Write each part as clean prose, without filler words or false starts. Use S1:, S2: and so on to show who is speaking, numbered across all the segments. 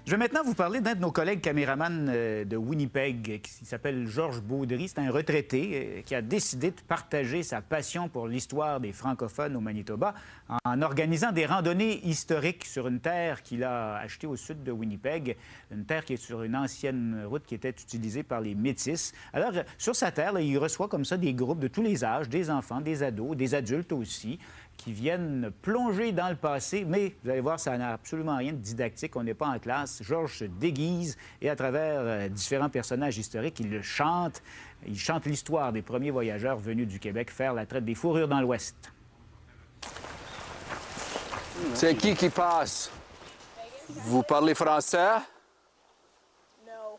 S1: Je vais maintenant vous parler d'un de nos collègues caméramans de Winnipeg qui s'appelle Georges Baudry. C'est un retraité qui a décidé de partager sa passion pour l'histoire des francophones au Manitoba en organisant des randonnées historiques sur une terre qu'il a achetée au sud de Winnipeg, une terre qui est sur une ancienne route qui était utilisée par les Métis. Alors, sur sa terre, là, il reçoit comme ça des groupes de tous les âges, des enfants, des ados, des adultes aussi, qui viennent plonger dans le passé, mais vous allez voir, ça n'a absolument rien de didactique. On n'est pas en classe. Georges se déguise et à travers différents personnages historiques, il le chante. Il chante l'histoire des premiers voyageurs venus du Québec faire la traite des fourrures dans l'Ouest.
S2: C'est qui passe? Vous parlez français?
S3: No.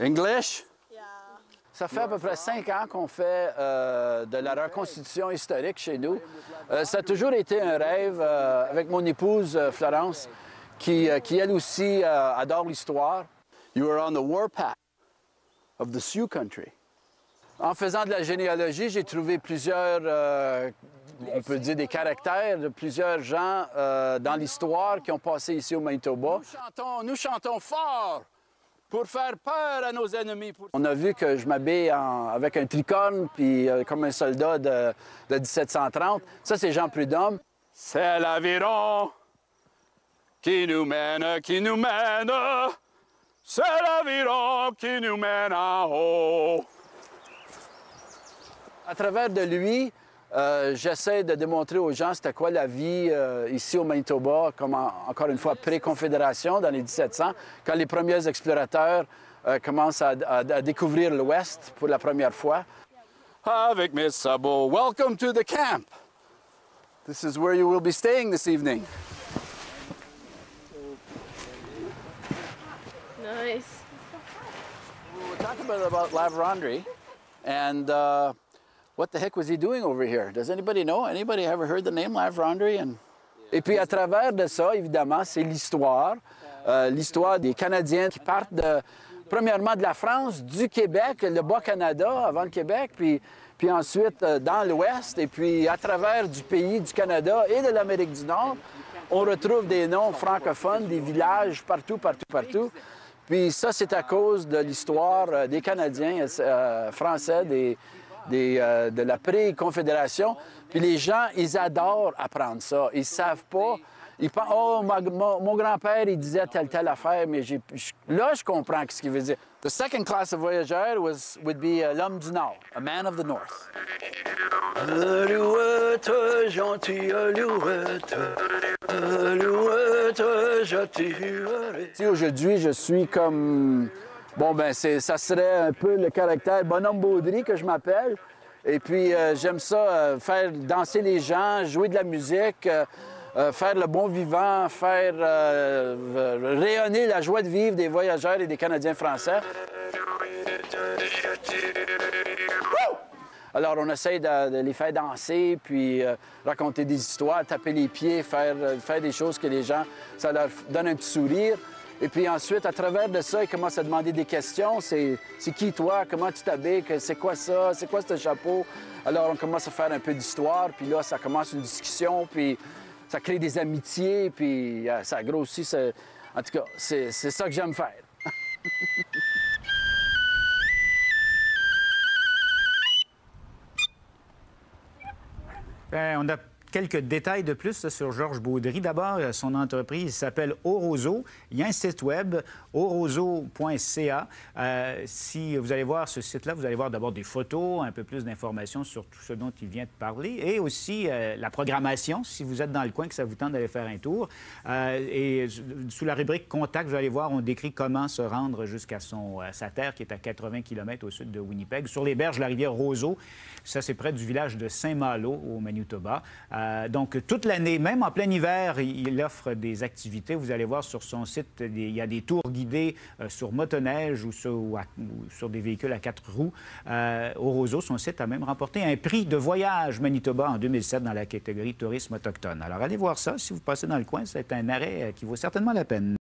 S2: English?
S3: Yeah.
S2: Ça fait à peu près 5 ans qu'on fait de la reconstitution historique chez nous. Ça a toujours été un rêve avec mon épouse Florence, qui elle aussi adore l'histoire. You are on the warpath of the Sioux country. En faisant de la généalogie, j'ai trouvé plusieurs, on peut dire des caractères de plusieurs gens dans l'histoire qui ont passé ici au Manitoba. Nous chantons fort pour faire peur à nos ennemis. On a vu que je m'habille avec un tricorne, puis comme un soldat de 1730. Ça, c'est Jean Prudhomme. C'est l'aviron qui nous mène, qui nous mène. C'est l'aviron qui nous mène en haut. À travers de lui, j'essaie de démontrer aux gens c'était quoi la vie ici au Manitoba, comme encore une fois pré-confédération dans les 1700, quand les premiers explorateurs commencent à découvrir l'Ouest pour la première fois. Avec mes sabots, welcome to the camp. This is where you will be staying this evening.
S3: Nice.
S2: We'll talk about La Vérendrye and what the heck was he doing over here? Does anybody know? Anybody ever heard the name La Vérendrye? Et puis à travers de ça, évidemment, c'est l'histoire. L'histoire des Canadiens qui partent premièrement de la France, du Québec, le Bas-Canada avant le Québec, puis ensuite dans l'Ouest, et puis à travers du pays, du Canada et de l'Amérique du Nord, on retrouve des noms francophones, des villages partout. Puis ça, c'est à cause de l'histoire des Canadiens français, de la pré-confédération. Puis les gens, ils adorent apprendre ça. Ils savent pas. Ils pensent, oh, mon grand-père, il disait telle affaire, mais là, je comprends ce qu'il veut dire. The second class of voyageur would be l'homme du Nord, a man of the North. Alouette, gentille alouette, alouette, gentille. Aujourd'hui, je suis comme... Bon, ben ça serait un peu le caractère bonhomme Baudry que je m'appelle. Et puis, j'aime ça, faire danser les gens, jouer de la musique, faire le bon vivant, faire rayonner la joie de vivre des voyageurs et des Canadiens français. Alors, on essaie de les faire danser, puis raconter des histoires, taper les pieds, faire des choses que les gens, ça leur donne un petit sourire. Et puis ensuite, à travers de ça, ils commencent à demander des questions. C'est qui toi? Comment tu t'habilles? C'est quoi ça? C'est quoi ce chapeau? Alors, on commence à faire un peu d'histoire, puis là, ça commence une discussion, puis ça crée des amitiés, puis ça grossit. En tout cas, c'est ça que j'aime faire.
S1: On a quelques détails de plus sur Georges Baudry. D'abord, son entreprise s'appelle Orozo. Il y a un site web, orozo.ca. Si vous allez voir ce site-là, vous allez voir d'abord des photos, un peu plus d'informations sur tout ce dont il vient de parler, et aussi la programmation, si vous êtes dans le coin, que ça vous tente d'aller faire un tour. Et sous la rubrique Contact, vous allez voir, on décrit comment se rendre jusqu'à sa terre, qui est à 80 km au sud de Winnipeg, sur les berges de la rivière Roseau. Ça, c'est près du village de Saint-Malo, au Manitoba. Donc, toute l'année, même en plein hiver, il offre des activités. Vous allez voir sur son site, il y a des tours guidés sur motoneige ou sur des véhicules à 4 roues. Orozo, son site, a même remporté un prix de voyage Manitoba en 2007 dans la catégorie tourisme autochtone. Alors, allez voir ça. Si vous passez dans le coin, c'est un arrêt qui vaut certainement la peine.